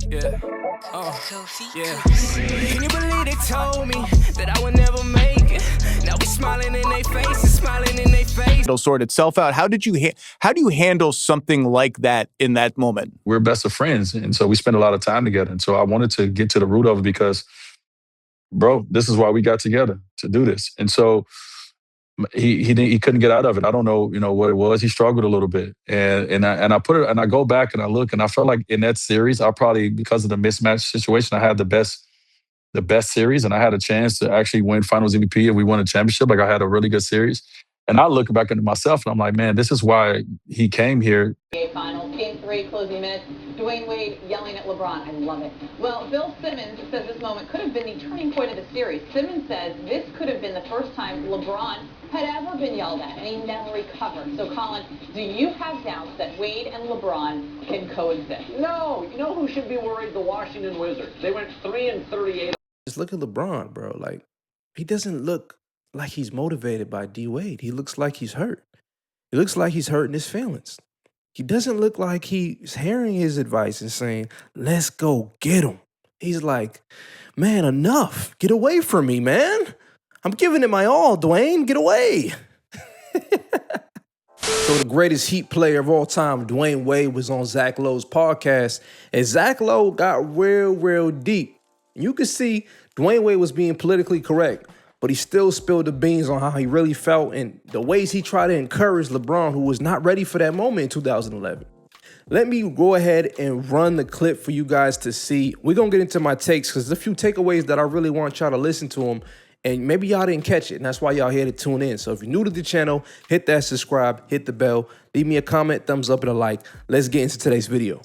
Yeah. Yeah. Can you believe they told me that I would never make it? Now we smiling in their faces, smiling in their face. It'll sort itself out. How do you handle something like that in that moment? We're best of friends, and so we spend a lot of time together. And so I wanted to get to the root of it because, bro, this is why we got together, to do this. And so he couldn't get out of it. I don't know, what it was. He struggled a little bit, and I go back and I look, and I felt like in that series, I probably, because of the mismatch situation, I had the best series, and I had a chance to actually win Finals MVP, and we won a championship. Like, I had a really good series, and I look back into myself, and I'm like, man, this is why he came here. Finals, Game 3, closing minutes. Dwyane Wade yelling at LeBron. I love it. Well, Bill Simmons says this moment could have been the turning point of the series. Simmons says this could have been the first time LeBron had ever been yelled at, and he never recovered. So, Colin, do you have doubts that Wade and LeBron can coexist? No. You know who should be worried? The Washington Wizards. They went 3-38. Just look at LeBron, bro. Like, he doesn't look like he's motivated by D Wade. He looks like he's hurt. He looks like he's hurting his feelings. He doesn't look like he's hearing his advice and saying, let's go get him. He's like, man, enough. Get away from me, man. I'm giving it my all, Dwayne. Get away. So the greatest Heat player of all time, Dwyane Wade, was on Zach Lowe's podcast. And Zach Lowe got real deep. And you could see Dwyane Wade was being politically correct, but he still spilled the beans on how he really felt and the ways he tried to encourage LeBron, who was not ready for that moment in 2011. Let me go ahead and run the clip for you guys to see. We're going to get into my takes because there's a few takeaways that I really want y'all to listen to them. And maybe y'all didn't catch it, and that's why y'all here to tune in. So if you're new to the channel, hit that subscribe, hit the bell, leave me a comment, thumbs up, and a like. Let's get into today's video.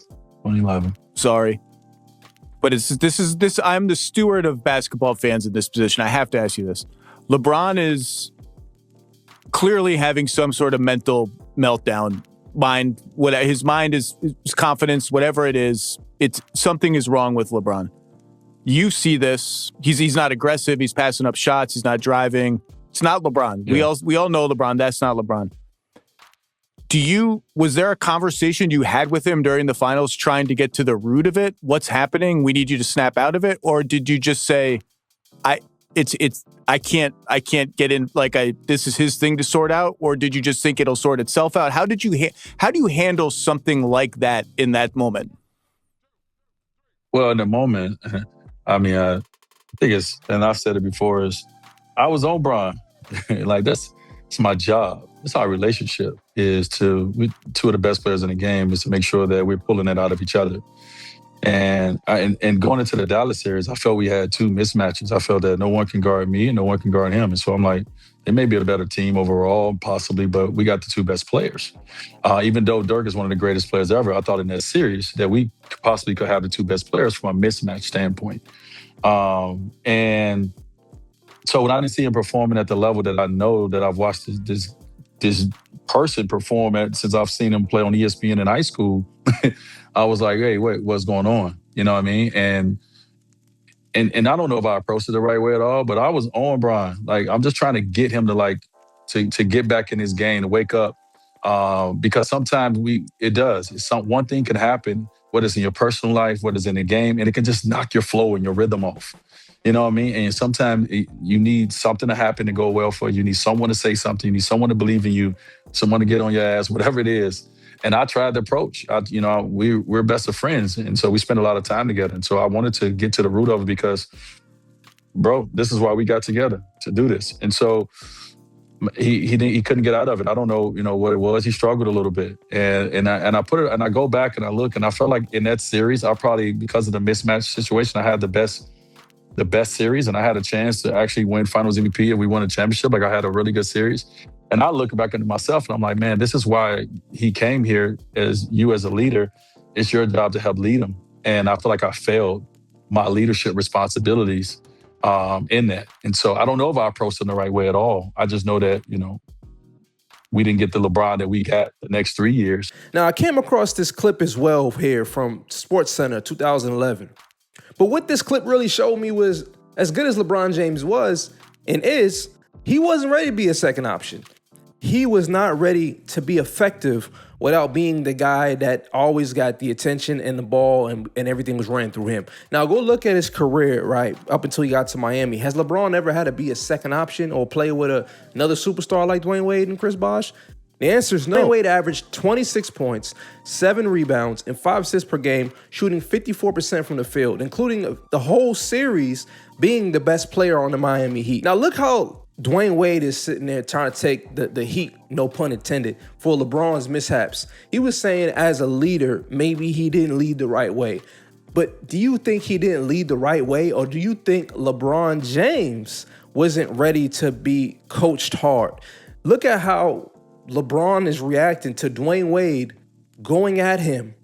2011. Sorry. But I'm the steward of basketball fans in this position. I have to ask you this. LeBron is clearly having some sort of mental meltdown. His mind is his confidence, whatever it is, something is wrong with LeBron. You see this. He's not aggressive. He's passing up shots. He's not driving. It's not LeBron. Yeah. We all know LeBron. That's not LeBron. Was there a conversation you had with him during the finals trying to get to the root of it? What's happening? We need you to snap out of it? Or did you just say, I can't get in, this is his thing to sort out? Or did you just think it'll sort itself out? How do you handle something like that in that moment? Well, in the moment, I think and I've said it before, is I was on Bron. Like, it's my job. That's our relationship, is two of the best players in the game, is to make sure that we're pulling it out of each other. And going into the Dallas series, I felt we had two mismatches. I felt that no one can guard me and no one can guard him. And so I'm like, they may be a better team overall, possibly, but we got the two best players. Even though Dirk is one of the greatest players ever, I thought in that series that we possibly could have the two best players from a mismatch standpoint. And so when I didn't see him performing at the level that I know that I've watched this person perform at since I've seen him play on ESPN in high school, I was like, hey, wait, what's going on? You know what I mean? And I don't know if I approached it the right way at all, but I was on Bron. Like, I'm just trying to get him to get back in his game, to wake up. Because sometimes it does. One thing can happen, whether it's in your personal life, whether it's in the game, and it can just knock your flow and your rhythm off. You know what I mean? And sometimes you need something to happen to go well for you. You need someone to say something. You need someone to believe in you, someone to get on your ass, whatever it is. And I tried the approach. We're best of friends. And so we spend a lot of time together. And so I wanted to get to the root of it because, bro, this is why we got together, to do this. And so he couldn't get out of it. I don't know, what it was. He struggled a little bit. And I go back and I look, and I felt like in that series, I probably, because of the mismatch situation, I had the best series, and I had a chance to actually win Finals MVP, and we won a championship. Like, I had a really good series. And I look back into myself, and I'm like, man, this is why he came here. As a leader, it's your job to help lead him. And I feel like I failed my leadership responsibilities in that. And so I don't know if I approached it the right way at all. I just know that, we didn't get the LeBron that we got the next 3 years. Now, I came across this clip as well here from SportsCenter 2011. But what this clip really showed me was, as good as LeBron James was and is, he wasn't ready to be a second option. he was not ready to be effective without being the guy that always got the attention and the ball and everything was running through him. Now, go look at his career, right, up until he got to Miami. Has LeBron ever had to be a second option or play with another superstar like Dwyane Wade and Chris Bosh? The answer is no. Dwyane Wade averaged 26 points, 7 rebounds, and 5 assists per game, shooting 54% from the field, including the whole series being the best player on the Miami Heat. Now, look how Dwyane Wade is sitting there trying to take the heat, no pun intended, for LeBron's mishaps. He was saying as a leader, maybe he didn't lead the right way. But do you think he didn't lead the right way, or do you think LeBron James wasn't ready to be coached hard? Look at how LeBron is reacting to Dwyane Wade going at him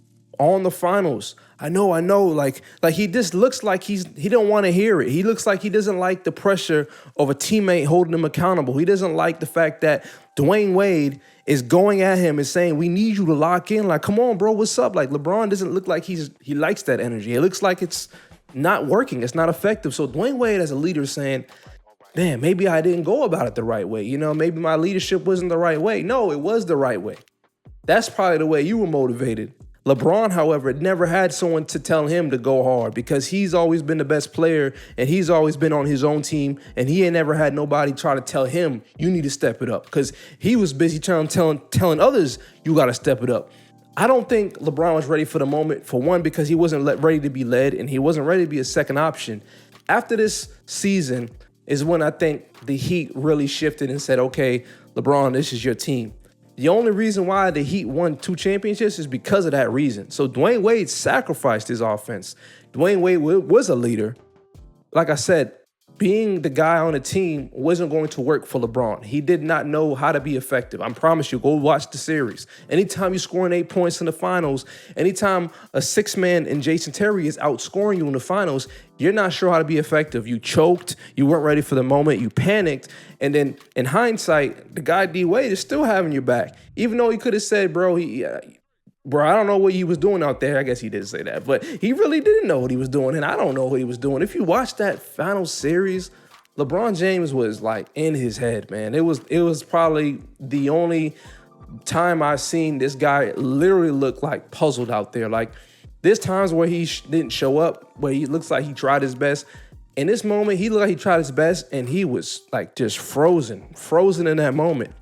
on the finals. I know, like he just looks like he don't want to hear it. He looks like he doesn't like the pressure of a teammate holding him accountable. He doesn't like the fact that Dwyane Wade is going at him and saying, we need you to lock in. Like, come on, bro, what's up? Like, LeBron doesn't look like he likes that energy. It looks like it's not working. It's not effective. So Dwyane Wade as a leader is saying, damn, maybe I didn't go about it the right way. Maybe my leadership wasn't the right way. No, it was the right way. That's probably the way you were motivated. LeBron, however, never had someone to tell him to go hard because he's always been the best player and he's always been on his own team and he ain't never had nobody try to tell him you need to step it up because he was busy telling others you got to step it up. I don't think LeBron was ready for the moment, for one, because he wasn't ready to be led and he wasn't ready to be a second option. After this season is when I think the Heat really shifted and said, okay, LeBron, this is your team. The only reason why the Heat won 2 championships is because of that reason. So Dwyane Wade sacrificed his offense. Dwyane Wade was a leader. Like I said, being the guy on the team wasn't going to work for LeBron. He did not know how to be effective. I promise you, go watch the series. Anytime you're scoring 8 points in the finals, anytime a 6-man in Jason Terry is outscoring you in the finals, you're not sure how to be effective. You choked, you weren't ready for the moment, you panicked, and then in hindsight, the guy D Wade is still having your back. Even though he could have said, bro, I don't know what he was doing out there. I guess he did say that, but he really didn't know what he was doing, and I don't know what he was doing. If you watch that final series, LeBron James was like in his head, man. It was probably the only time I've seen this guy literally look like puzzled out there. Like, there's times where he didn't show up, where he looks like he tried his best. In this moment, he looked like he tried his best, and he was like just frozen in that moment.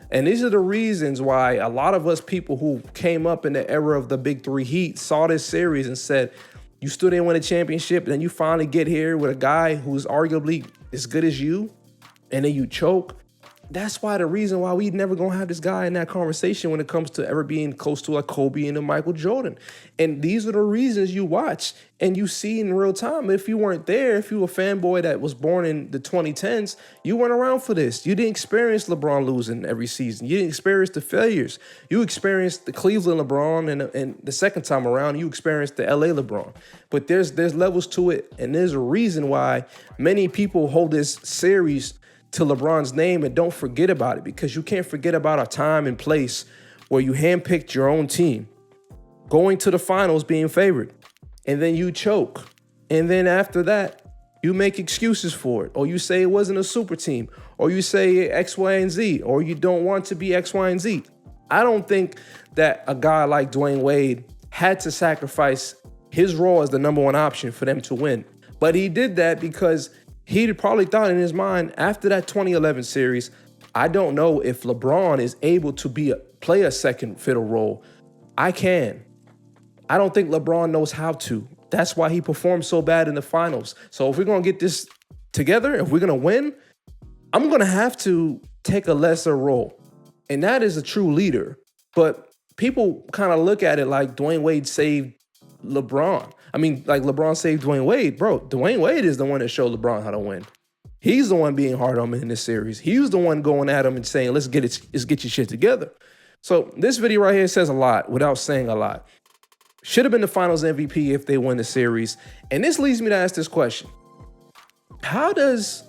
And these are the reasons why a lot of us people who came up in the era of the Big Three Heat saw this series and said, you still didn't win a championship, and then you finally get here with a guy who's arguably as good as you, and then you choke. That's why the reason why we never gonna have this guy in that conversation when it comes to ever being close to a Kobe and a Michael Jordan. And these are the reasons you watch and you see in real time. If you weren't there, if you were a fanboy that was born in the 2010s, you weren't around for this. You didn't experience LeBron losing every season. You didn't experience the failures. You experienced the Cleveland LeBron, and the second time around, you experienced the LA LeBron. But there's levels to it, and there's a reason why many people hold this series to LeBron's name and don't forget about it, because you can't forget about a time and place where you handpicked your own team, going to the finals being favored, and then you choke. And then after that, you make excuses for it, or you say it wasn't a super team, or you say X, Y, and Z, or you don't want to be X, Y, and Z. I don't think that a guy like Dwyane Wade had to sacrifice his role as the number one option for them to win. But he did that because he probably thought in his mind after that 2011 series, I don't know if LeBron is able to play a second fiddle role. I can. I don't think LeBron knows how to. That's why he performed so bad in the finals. So if we're going to get this together, if we're going to win, I'm going to have to take a lesser role. And that is a true leader. But people kind of look at it like Dwyane Wade saved LeBron. I mean, like LeBron saved Dwyane Wade. Bro, Dwyane Wade is the one that showed LeBron how to win. He's the one being hard on him in this series. He was the one going at him and saying, let's get your shit together. So this video right here says a lot without saying a lot. Should have been the finals MVP if they win the series. And this leads me to ask this question. How does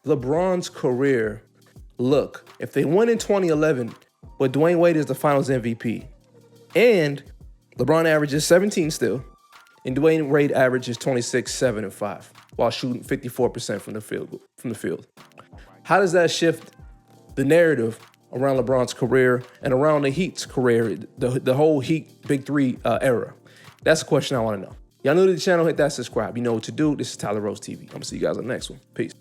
LeBron's career look if they win in 2011, but Dwyane Wade is the finals MVP? And LeBron averages 17 still, and Dwyane Wade averages 26, 7, and 5 while shooting 54% from the field. How does that shift the narrative around LeBron's career and around the Heat's career, the whole Heat Big Three era? That's a question I want to know. Y'all new to the channel, hit that subscribe. You know what to do. This is Tyler Rose TV. I'm going to see you guys on the next one. Peace.